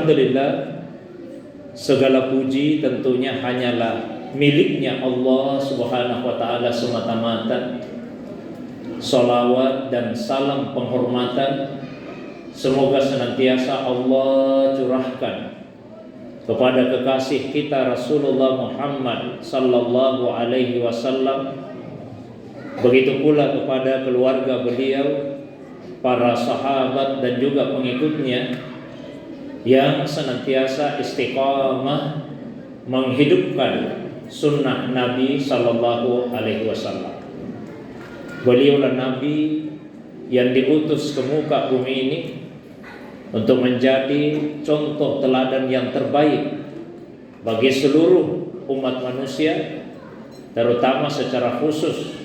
Alhamdulillah, segala puji tentunya hanyalah miliknya Allah Subhanahu wa ta'ala semata-mata. Salawat dan salam penghormatan semoga senantiasa Allah curahkan kepada kekasih kita Rasulullah Muhammad sallallahu alaihi wasallam, begitu pula kepada keluarga beliau, para sahabat dan juga pengikutnya yang senantiasa istiqamah menghidupkan sunnah Nabi sallallahu alaihi wasallam. Beliaulah Nabi yang diutus ke muka bumi ini untuk menjadi contoh teladan yang terbaik bagi seluruh umat manusia, terutama secara khusus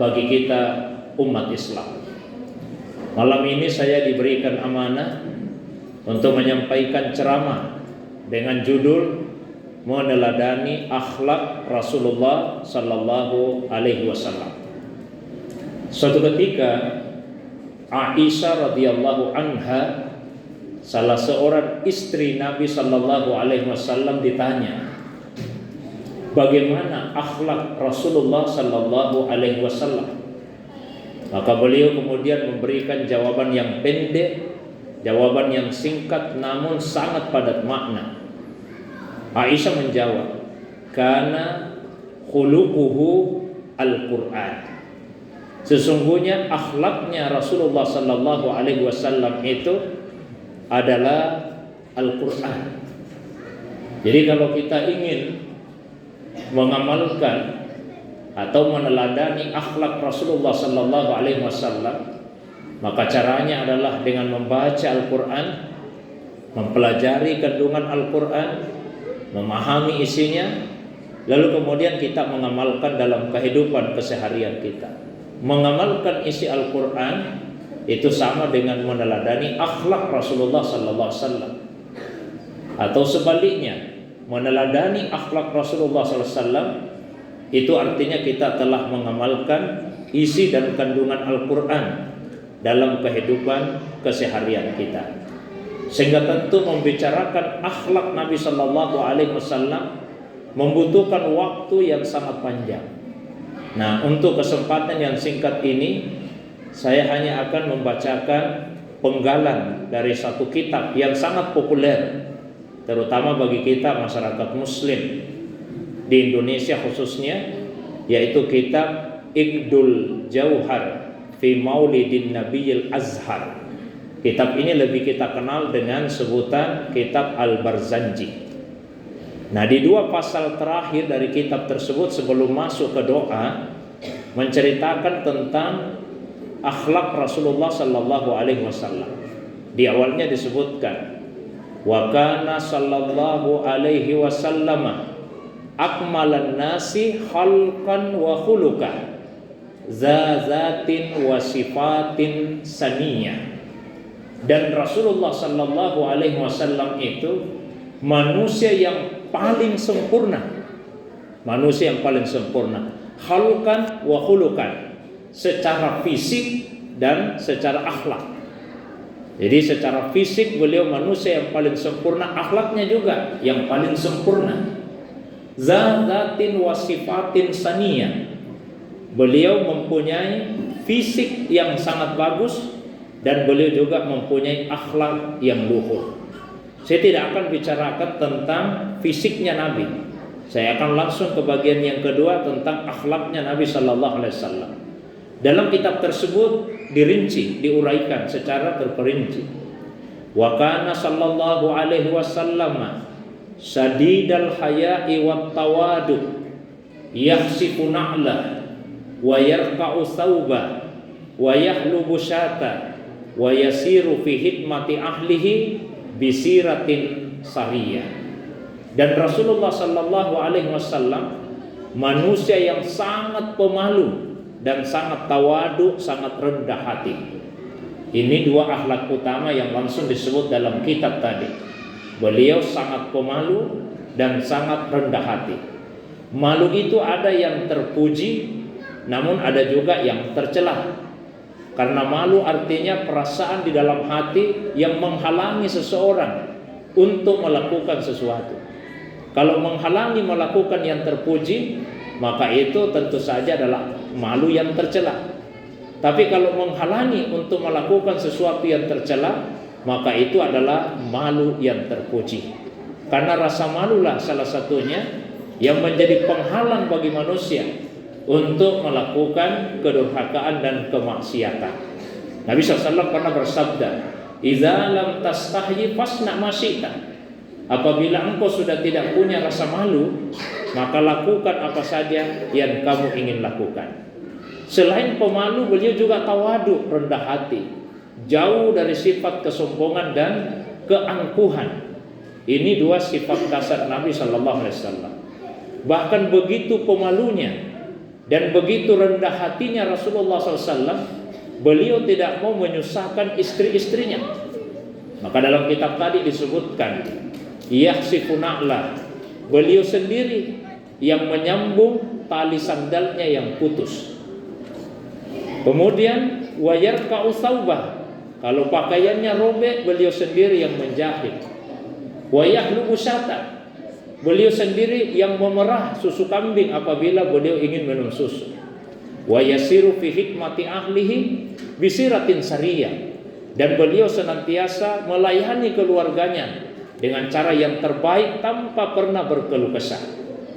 bagi kita umat Islam. Malam ini saya diberikan amanah untuk menyampaikan ceramah dengan judul meneladani akhlak Rasulullah sallallahu alaihi wasallam. Suatu ketika Aisyah radhiyallahu anha, salah seorang istri Nabi sallallahu alaihi wasallam, ditanya bagaimana akhlak Rasulullah sallallahu alaihi wasallam. Maka beliau kemudian memberikan jawaban yang pendek, jawaban yang singkat namun sangat padat makna. Aisyah menjawab, "Kana khuluquhu al-Qur'an." Sesungguhnya akhlaknya Rasulullah sallallahu alaihi wasallam itu adalah Al-Qur'an. Jadi kalau kita ingin mengamalkan atau meneladani akhlak Rasulullah sallallahu alaihi wasallam, maka caranya adalah dengan membaca Al-Qur'an, mempelajari kandungan Al-Qur'an, memahami isinya, lalu kemudian kita mengamalkan dalam kehidupan keseharian kita. Mengamalkan isi Al-Quran itu sama dengan meneladani akhlak Rasulullah sallallahu alaihi wasallam. Atau sebaliknya, meneladani akhlak Rasulullah sallallahu alaihi wasallam itu artinya kita telah mengamalkan isi dan kandungan Al-Quran dalam kehidupan keseharian kita. Sehingga tentu membicarakan akhlak Nabi sallallahu alaihi wasallam membutuhkan waktu yang sangat panjang. Nah, untuk kesempatan yang singkat ini, saya hanya akan membacakan penggalan dari satu kitab yang sangat populer, terutama bagi kita masyarakat Muslim di Indonesia khususnya, yaitu kitab Iqdul Jauhar fi Maulidin Nabiyil Azhar. Kitab ini lebih kita kenal dengan sebutan kitab Al-Barzanji. Nah, di dua pasal terakhir dari kitab tersebut sebelum masuk ke doa, menceritakan tentang akhlak Rasulullah sallallahu alaihi wasallam. Di awalnya disebutkan, wa kana sallallahu alaihi wasallam akmalan nasi khalqan wa khuluqan zazatin wa sifatin saniyah. Dan Rasulullah sallallahu alaihi wasallam itu manusia yang paling sempurna, manusia yang paling sempurna, khalqan wa khuluqan, secara fisik dan secara akhlak. Jadi secara fisik beliau manusia yang paling sempurna, akhlaknya juga yang paling sempurna. Zatin wa sifatin saniyah, beliau mempunyai fisik yang sangat bagus dan beliau juga mempunyai akhlak yang luhur. Saya tidak akan bicarakan tentang fisiknya Nabi. Saya akan langsung ke bagian yang kedua tentang akhlaknya Nabi sallallahu alaihi wasallam. Dalam kitab tersebut dirinci, diuraikan secara terperinci. Wa kana sallallahu alaihi wasallam sadidal haya'i wat tawadu, yahsifu na'la wa yarqa'u thawba wa yahlubu syata wa yasiru fi hikmati ahlihi bisiratin sariyah. Dan Rasulullah sallallahu alaihi wasallam manusia yang sangat pemalu dan sangat tawadu, sangat rendah hati. Ini dua akhlak utama yang langsung disebut dalam kitab tadi. Beliau sangat pemalu dan sangat rendah hati. Malu itu ada yang terpuji, namun ada juga yang tercela. Karena malu artinya perasaan di dalam hati yang menghalangi seseorang untuk melakukan sesuatu. Kalau menghalangi melakukan yang terpuji, maka itu tentu saja adalah malu yang tercela. Tapi kalau menghalangi untuk melakukan sesuatu yang tercela, maka itu adalah malu yang terpuji. Karena rasa malulah salah satunya yang menjadi penghalang bagi manusia untuk melakukan kedurhakaan dan kemaksiatan. Nabi SAW pernah bersabda, "Idza lam tastahyi fasna ma syi'ta." Apabila engkau sudah tidak punya rasa malu, maka lakukan apa saja yang kamu ingin lakukan. Selain pemalu, beliau juga tawadu, rendah hati, jauh dari sifat kesombongan dan keangkuhan. Ini dua sifat dasar Nabi Sallallahu Alaihi Wasallam. Bahkan begitu pemalunya dan begitu rendah hatinya Rasulullah SAW, beliau tidak mau menyusahkan istri-istrinya. Maka dalam kitab tadi disebutkan, yahsifu na'lah, beliau sendiri yang menyambung tali sandalnya yang putus. Kemudian wayarka'u thawbah, kalau pakaiannya robek, beliau sendiri yang menjahit. Wayahlubu syata, beliau sendiri yang memerah susu kambing apabila beliau ingin minum susu. Wayasiru fi hikmati ahlihi bisiratin sariyah, dan beliau senantiasa melayani keluarganya dengan cara yang terbaik tanpa pernah berkeluh kesah.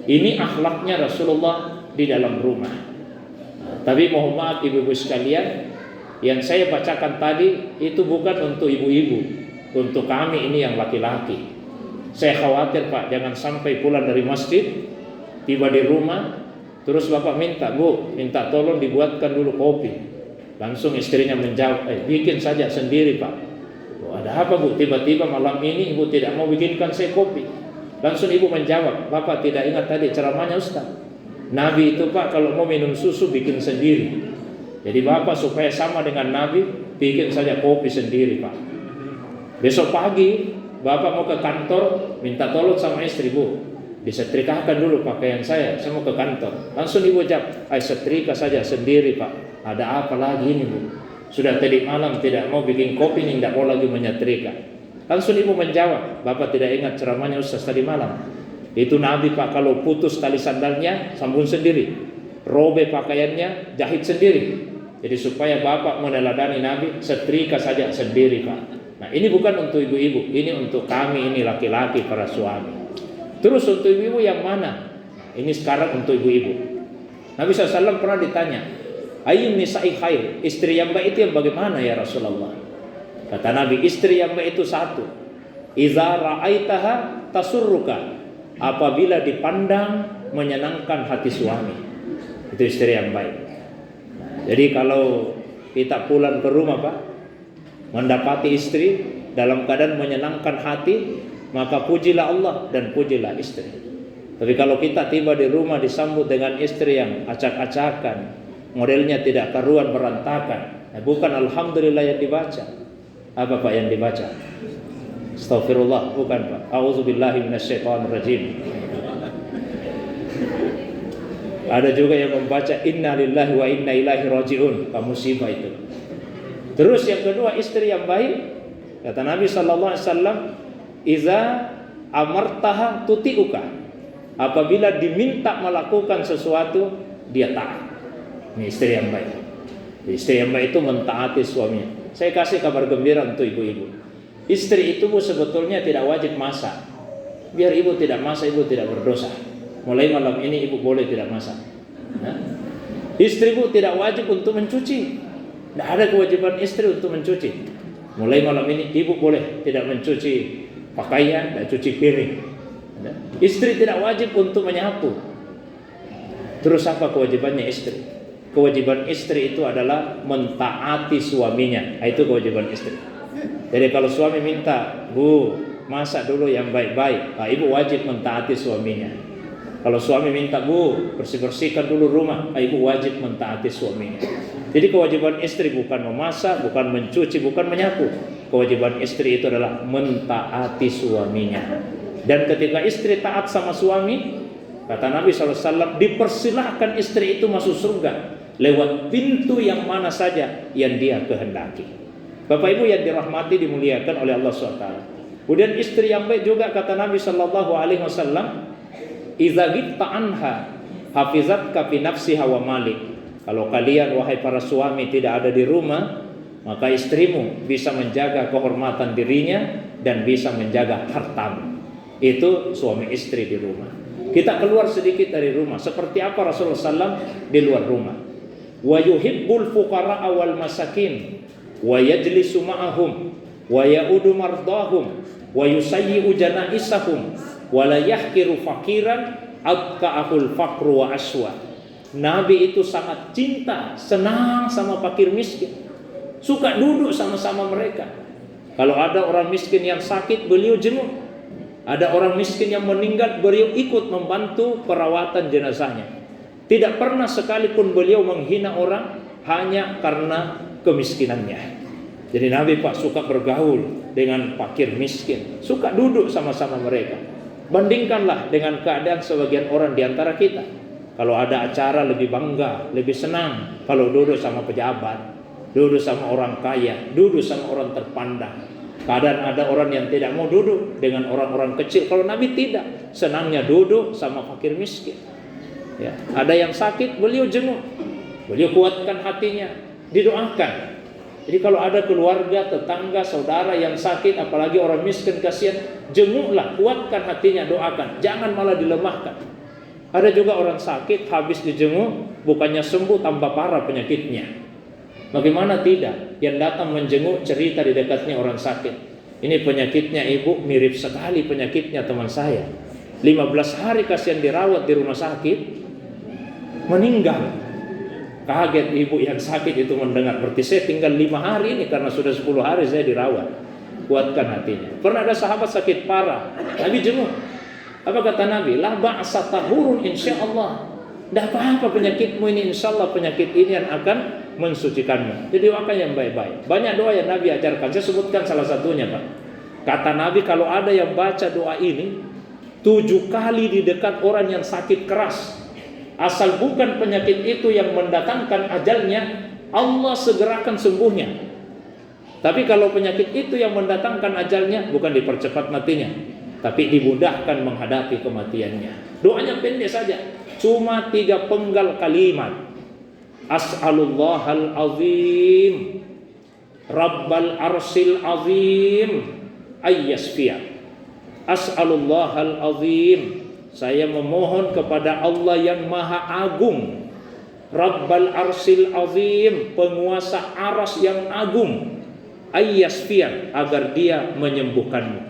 Ini akhlaknya Rasulullah di dalam rumah. Tapi mohon maaf ibu-ibu sekalian, yang saya bacakan tadi itu bukan untuk ibu-ibu, untuk kami ini yang laki-laki. Saya khawatir Pak, jangan sampai pulang dari masjid, tiba di rumah, terus Bapak minta, Bu, minta tolong dibuatkan dulu kopi. Langsung istrinya menjawab, bikin saja sendiri Pak. Ada apa Bu? Tiba-tiba malam ini ibu tidak mau bikinkan saya kopi. Langsung ibu menjawab, Bapak tidak ingat tadi ceramahnya Ustaz? Nabi itu Pak kalau mau minum susu bikin sendiri. Jadi Bapak supaya sama dengan Nabi, bikin saja kopi sendiri Pak. Besok pagi Bapak mau ke kantor, minta tolong sama istri, Bu, disetrikakan dulu pakaian saya mau ke kantor. Langsung ibu jawab, setrika saja sendiri Pak. Ada apa lagi ini Bu? Sudah tadi malam tidak mau bikin kopi, ini tidak mau lagi menyetrika. Langsung ibu menjawab, Bapak tidak ingat ceramahnya Ustaz tadi malam? Itu Nabi Pak kalau putus tali sandalnya sambung sendiri, robek pakaiannya jahit sendiri. Jadi supaya Bapak meneladani Nabi, setrika saja sendiri Pak. Nah ini bukan untuk ibu-ibu, ini untuk kami ini laki-laki para suami. Terus untuk ibu-ibu yang mana? Ini sekarang untuk ibu-ibu. Nabi SAW pernah ditanya, ayyun nisa'i khair, istri yang baik itu yang bagaimana ya Rasulullah? Kata Nabi, istri yang baik itu satu, idza ra'aitaha tasurruka, apabila dipandang menyenangkan hati suami. Itu istri yang baik. Jadi kalau kita pulang ke rumah Pak, mendapati istri dalam keadaan menyenangkan hati, maka pujilah Allah dan pujilah istri. Tapi kalau kita tiba di rumah disambut dengan istri yang acak-acakan, modelnya tidak karuan, berantakan, bukan alhamdulillah yang dibaca. Apa Pak yang dibaca? Astagfirullah, bukan Pak. A'udzubillahi minasyaitonirrajim. Ada juga yang membaca inna lillahi wa inna ilaihi rajiun. Musibah itu. Terus yang kedua, istri yang baik, kata Nabi sallallahu alaihi wasallam, iza amartaha tuti'uka, apabila diminta melakukan sesuatu dia taat. Ini istri yang baik. Istri yang baik itu mentaati suaminya. Saya kasih kabar gembira untuk ibu-ibu. Istri itu Bu sebetulnya tidak wajib masak. Biar ibu tidak masak, ibu tidak berdosa. Mulai malam ini ibu boleh tidak masak. Istri Bu tidak wajib untuk mencuci. Tidak ada kewajiban istri untuk mencuci. Mulai malam ini ibu boleh tidak mencuci pakaian, tidak cuci piring. Istri tidak wajib untuk menyapu. Terus apa kewajibannya istri? Kewajiban istri itu adalah mentaati suaminya. Itu kewajiban istri. Jadi kalau suami minta, Bu, masak dulu yang baik-baik, ibu wajib mentaati suaminya. Kalau suami minta, Bu, bersih-bersihkan dulu rumah, ibu wajib mentaati suaminya. Jadi kewajiban istri bukan memasak, bukan mencuci, bukan menyapu. Kewajiban istri itu adalah mentaati suaminya. Dan ketika istri taat sama suami, kata Nabi SAW, dipersilahkan istri itu masuk surga lewat pintu yang mana saja yang dia kehendaki. Bapak Ibu yang dirahmati, dimuliakan oleh Allah SWT. Kemudian istri yang baik juga kata Nabi sallallahu alaihi wasallam, "Idza ghibta anha hafizatka fi nafsiha wa malik." Kalau kalian wahai para suami tidak ada di rumah, maka istrimu bisa menjaga kehormatan dirinya dan bisa menjaga hartamu. Itu suami istri di rumah. Kita keluar sedikit dari rumah, seperti apa Rasulullah SAW di luar rumah. Wa yuhibbul fuqara'a wal masakin wa yajlisu ma'ahum wa ya'udu mardahum wa yusayyi'u janaisahum wa la yahkiru faqiran abka'ahul faqru wa aswa. Nabi itu sangat cinta, senang sama fakir miskin, suka duduk sama-sama mereka. Kalau ada orang miskin yang sakit, beliau jenguk. Ada orang miskin yang meninggal, beliau ikut membantu perawatan jenazahnya. Tidak pernah sekalipun beliau menghina orang hanya karena kemiskinannya. Jadi Nabi Pak suka bergaul dengan fakir miskin, suka duduk sama-sama mereka. Bandingkanlah dengan keadaan sebagian orang di antara kita. Kalau ada acara lebih bangga, lebih senang kalau duduk sama pejabat, duduk sama orang kaya, duduk sama orang terpandang. Kadang ada orang yang tidak mau duduk dengan orang-orang kecil. Kalau Nabi tidak, senangnya duduk sama fakir miskin. Ya, ada yang sakit, beliau jenguk, beliau kuatkan hatinya, didoakan. Jadi kalau ada keluarga, tetangga, saudara yang sakit, apalagi orang miskin, kasihan, jenguklah, kuatkan hatinya, doakan, jangan malah dilemahkan. Ada juga orang sakit, habis dijenguk, bukannya sembuh, tambah parah penyakitnya. Bagaimana tidak? Yang datang menjenguk cerita di dekatnya orang sakit, ini penyakitnya ibu mirip sekali penyakitnya teman saya. 15 hari kasihan dirawat di rumah sakit, meninggal. Kaget ibu yang sakit itu mendengar, berarti saya tinggal 5 hari ini karena sudah 10 hari saya dirawat. Kuatkan hatinya. Pernah ada sahabat sakit parah, Nabi jenguk. Apa kata Nabi? La ba'sa tahurun insyaallah. Tidak apa-apa penyakitmu ini, insyaallah penyakit ini yang akan mensucikanmu. Jadi doakan yang baik-baik. Banyak doa yang Nabi ajarkan. Saya sebutkan salah satunya, Pak. Kata Nabi, kalau ada yang baca doa ini 7 kali di dekat orang yang sakit keras, asal bukan penyakit itu yang mendatangkan ajalnya, Allah segerakan sembuhnya. Tapi kalau penyakit itu yang mendatangkan ajalnya, bukan dipercepat matinya, tapi dimudahkan menghadapi kematiannya. Doanya pendek saja, cuma 3 penggal kalimat. As'alullahal azim Rabbal arsil azim ayyasfiya. As'alullahal azim, saya memohon kepada Allah yang maha agung, Rabbal arsil azim, penguasa aras yang agung, ayyasfiya, agar dia menyembuhkanmu.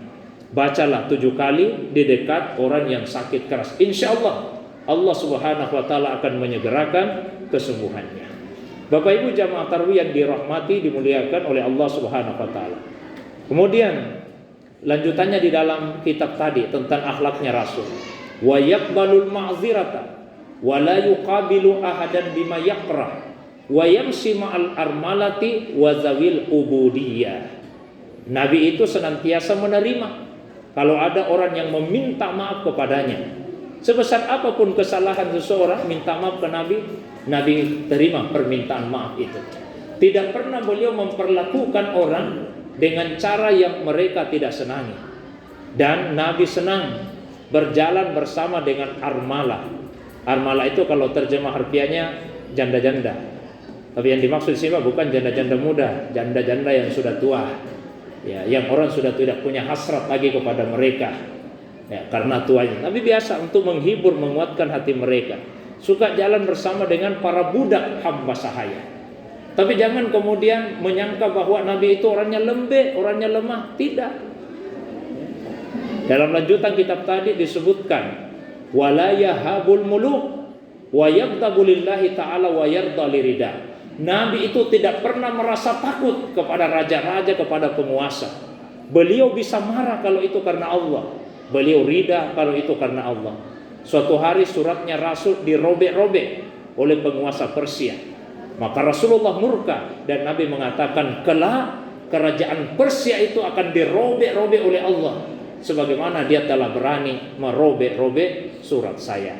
Bacalah 7 kali di dekat orang yang sakit keras. Insya Allah Allah subhanahu wa ta'ala akan menyegerakan kesembuhannya. Bapak Ibu jamaah tarawih yang dirahmati, dimuliakan oleh Allah subhanahu wa ta'ala. Kemudian lanjutannya di dalam kitab tadi tentang akhlaknya Rasul. Wa yaqbalul ma'zirata wa la yuqabilu ahadan bima yakrah wa yamsi ma'al armalati wa zawil ubudiyah. Nabi itu senantiasa menerima kalau ada orang yang meminta maaf kepadanya. Sebesar apapun kesalahan seseorang, minta maaf ke Nabi, Nabi terima permintaan maaf itu. Tidak pernah beliau memperlakukan orang dengan cara yang mereka tidak senangi. Dan Nabi senang berjalan bersama dengan armala. Armala itu kalau terjemah harfiahnya janda-janda. Tapi yang dimaksud sini bukan janda-janda muda, janda-janda yang sudah tua. Ya, yang orang sudah tidak punya hasrat lagi kepada mereka. Ya, karena tuanya. Nabi biasa untuk menghibur, menguatkan hati mereka. Suka jalan bersama dengan para budak hamba sahaya. Tapi jangan kemudian menyangka bahwa Nabi itu orangnya lembek, orangnya lemah. Tidak. Dalam lanjutan kitab tadi disebutkan, wala yahabul muluk wa yaghdhabu lillahi ta'ala wa yarda lirida. Nabi itu tidak pernah merasa takut kepada raja-raja, kepada penguasa. Beliau bisa marah kalau itu karena Allah. Beliau rida kalau itu karena Allah. Suatu hari suratnya Rasul dirobek-robek oleh penguasa Persia. Maka Rasulullah murka dan Nabi mengatakan, kelak kerajaan Persia itu akan dirobek-robek oleh Allah, sebagaimana dia telah berani merobek-robek surat saya.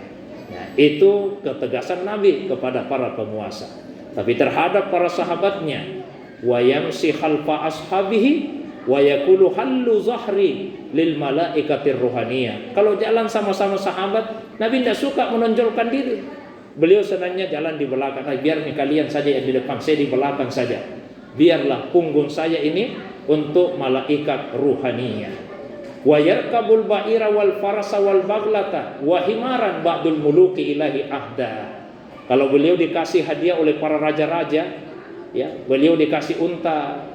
Nah, itu ketegasan Nabi kepada para penguasa. Tapi terhadap para sahabatnya, wa yamsi khalfa ashabihi wa yaqulu hallu zahri lil malaikatir ruhaniyah. Kalau jalan sama-sama sahabat, Nabi tidak suka menonjolkan diri. Beliau senangnya jalan di belakang. Biar nih kalian saja yang di depan, saya di belakang saja. Biarlah punggung saya ini untuk malaikat ruhaniyah. Wa yarkabul ba'ira wal farasa wal baglata wa himaran ba'dul muluki ilahi ahda. Kalau beliau dikasih hadiah oleh para raja-raja, ya, beliau dikasih unta,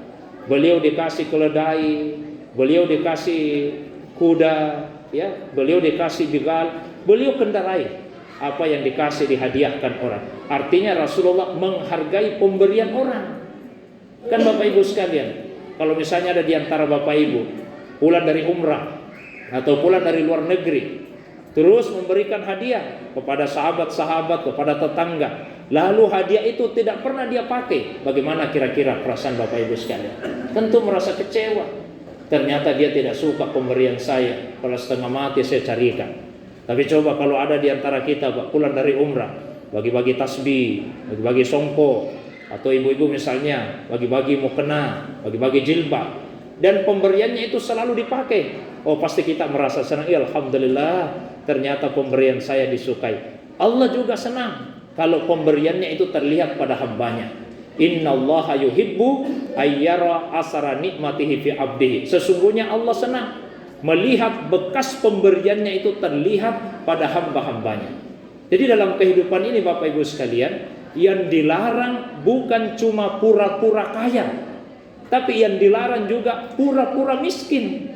beliau dikasih keledai, beliau dikasih kuda, ya, beliau dikasih begal, beliau kendarai apa yang dikasih dihadiahkan orang. Artinya Rasulullah menghargai pemberian orang. Kan Bapak Ibu sekalian, kalau misalnya ada di antara Bapak Ibu pulang dari umrah atau pulang dari luar negeri, terus memberikan hadiah kepada sahabat-sahabat, kepada tetangga, lalu hadiah itu tidak pernah dia pakai, bagaimana kira-kira perasaan Bapak Ibu sekalian? Tentu merasa kecewa. Ternyata dia tidak suka pemberian saya, kalau setengah mati saya carikan. Tapi coba kalau ada di antara kita Pak, pulang dari umrah, bagi-bagi tasbih, bagi-bagi songkok, atau ibu-ibu misalnya bagi-bagi mukena, bagi-bagi jilbab, dan pemberiannya itu selalu dipakai. Oh, pasti kita merasa senang. Ya, alhamdulillah, ternyata pemberian saya disukai. Allah juga senang kalau pemberiannya itu terlihat pada hambanya. Innallaha yuhibbu ayyara asara nikmatihi fi abdihi. Sesungguhnya Allah senang melihat bekas pemberiannya itu terlihat pada hamba-hambanya. Jadi dalam kehidupan ini Bapak Ibu sekalian, yang dilarang bukan cuma pura-pura kaya, tapi yang dilarang juga pura-pura miskin.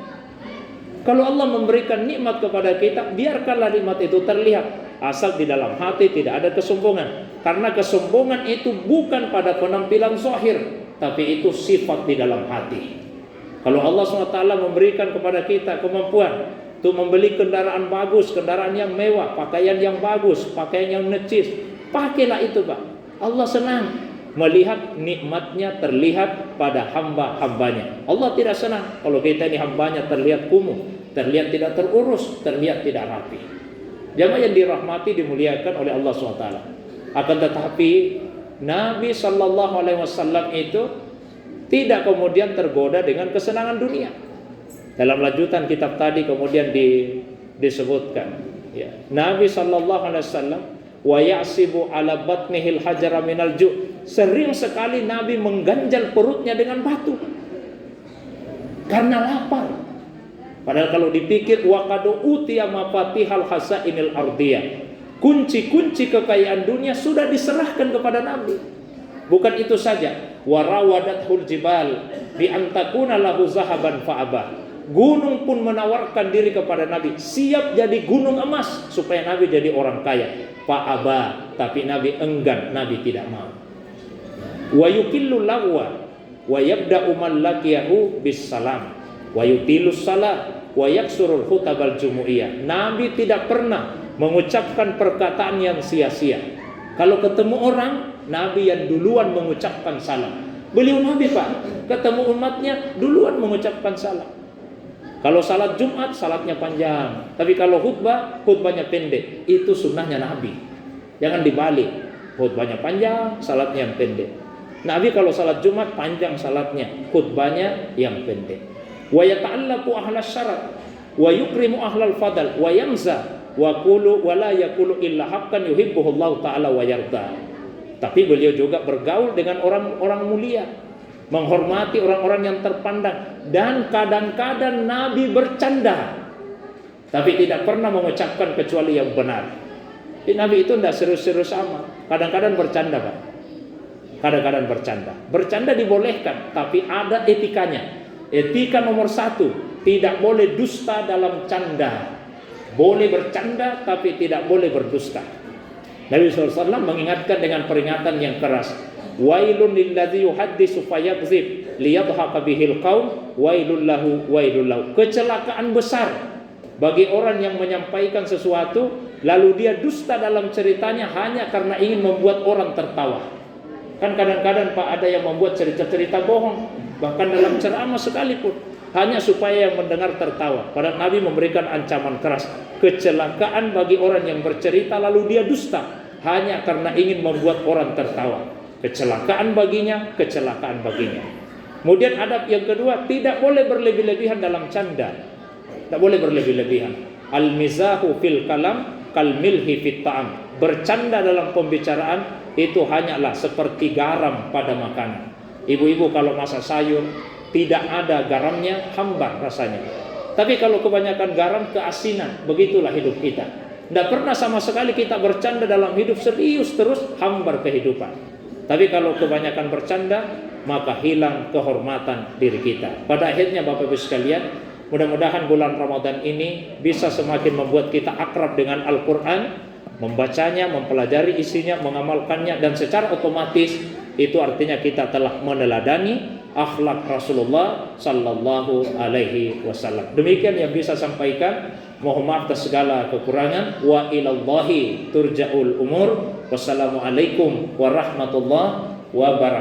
Kalau Allah memberikan nikmat kepada kita, biarkanlah nikmat itu terlihat, asal di dalam hati tidak ada kesombongan. Karena kesombongan itu bukan pada penampilan zahir, tapi itu sifat di dalam hati. Kalau Allah SWT memberikan kepada kita kemampuan untuk membeli kendaraan bagus, kendaraan yang mewah, pakaian yang bagus, pakaian yang necis, pakailah itu Pak. Allah senang melihat nikmatnya terlihat pada hamba-hambanya. Allah tidak senang kalau kita ini hambanya terlihat kumuh, terlihat tidak terurus, terlihat tidak rapi. Jamaah yang dirahmati, dimuliakan oleh Allah SWT. Akan tetapi Nabi SAW itu tidak kemudian tergoda dengan kesenangan dunia. Dalam lanjutan kitab tadi kemudian disebutkan, ya, Nabi SAW wa ya'sibu ala batnihil hajara minal ju'. Sering sekali Nabi mengganjal perutnya dengan batu karena lapar. Padahal kalau dipikir, wa qad utiya mafatihal hasainil ardiyah, kunci-kunci kekayaan dunia sudah diserahkan kepada Nabi. Bukan itu saja, wa rawadathul jibal bi antakuna lahu zahaban fa'aba. Gunung pun menawarkan diri kepada Nabi, siap jadi gunung emas supaya Nabi jadi orang kaya. Fa'aba, tapi Nabi enggan, Nabi tidak mau. Wa yukillu lagwa wa yabda'u man laqiyahu bis salam wa yutilus salat wa yaksurul khutabal jumu'iyah. Nabi tidak pernah mengucapkan perkataan yang sia-sia. Kalau ketemu orang, Nabi yang duluan mengucapkan salam. Beliau Nabi Pak, ketemu umatnya duluan mengucapkan salam. Kalau salat Jumat, salatnya panjang. Tapi kalau khutbah, khutbahnya pendek. Itu sunnahnya Nabi. Jangan dibalik. Khutbahnya panjang, salatnya yang pendek. Nabi kalau salat Jumat panjang salatnya, khutbahnya yang pendek. Wa yata'allaqu ahlas syarat wa yukrimu ahlal fadal wa yamza wa qulu wa la yaqulu illa haqqan yuhibbuhullahu ta'ala wa yarda. Tapi beliau juga bergaul dengan orang-orang mulia, menghormati orang-orang yang terpandang, dan kadang-kadang Nabi bercanda, tapi tidak pernah mengucapkan kecuali yang benar. Jadi Nabi itu tidak serius-serius amat. Kadang-kadang bercanda Pak. Kadang-kadang bercanda. Bercanda dibolehkan, tapi ada etikanya. Etika nomor 1, tidak boleh dusta dalam canda. Boleh bercanda, tapi tidak boleh berdusta. Nabi SAW mengingatkan dengan peringatan yang keras. Wailun lilladzi yuhaddisu fayakdzib liyadhhaqa bihil qaum wailul lahu. Kecelakaan besar bagi orang yang menyampaikan sesuatu lalu dia dusta dalam ceritanya hanya karena ingin membuat orang tertawa. Kan kadang-kadang Pak ada yang membuat cerita-cerita bohong, bahkan dalam ceramah sekalipun, hanya supaya yang mendengar tertawa. Padahal Nabi memberikan ancaman keras. Kecelakaan bagi orang yang bercerita lalu dia dusta hanya karena ingin membuat orang tertawa. Kecelakaan baginya, kecelakaan baginya. Kemudian adab yang kedua, tidak boleh berlebih-lebihan dalam canda. Tidak boleh berlebih-lebihan. Al-mizahu fil kalam kal milhi fit ta'am. Bercanda dalam pembicaraan itu hanyalah seperti garam pada makanan. Ibu-ibu kalau masak sayur tidak ada garamnya, hambar rasanya. Tapi kalau kebanyakan garam, keasinan. Begitulah hidup kita. Tidak pernah sama sekali kita bercanda dalam hidup, serius terus, hambar kehidupan. Tapi kalau kebanyakan bercanda, maka hilang kehormatan diri kita. Pada akhirnya Bapak Ibu sekalian, mudah-mudahan bulan Ramadan ini bisa semakin membuat kita akrab dengan Al-Quran, membacanya, mempelajari isinya, mengamalkannya, dan secara otomatis itu artinya kita telah meneladani akhlak Rasulullah sallallahu alaihi wasallam. Demikian yang bisa sampaikan. Mohon maaf atas segala kekurangan. Wa ilallahi turja'ul umur. Wassalamualaikum warahmatullahi wabarakatuh.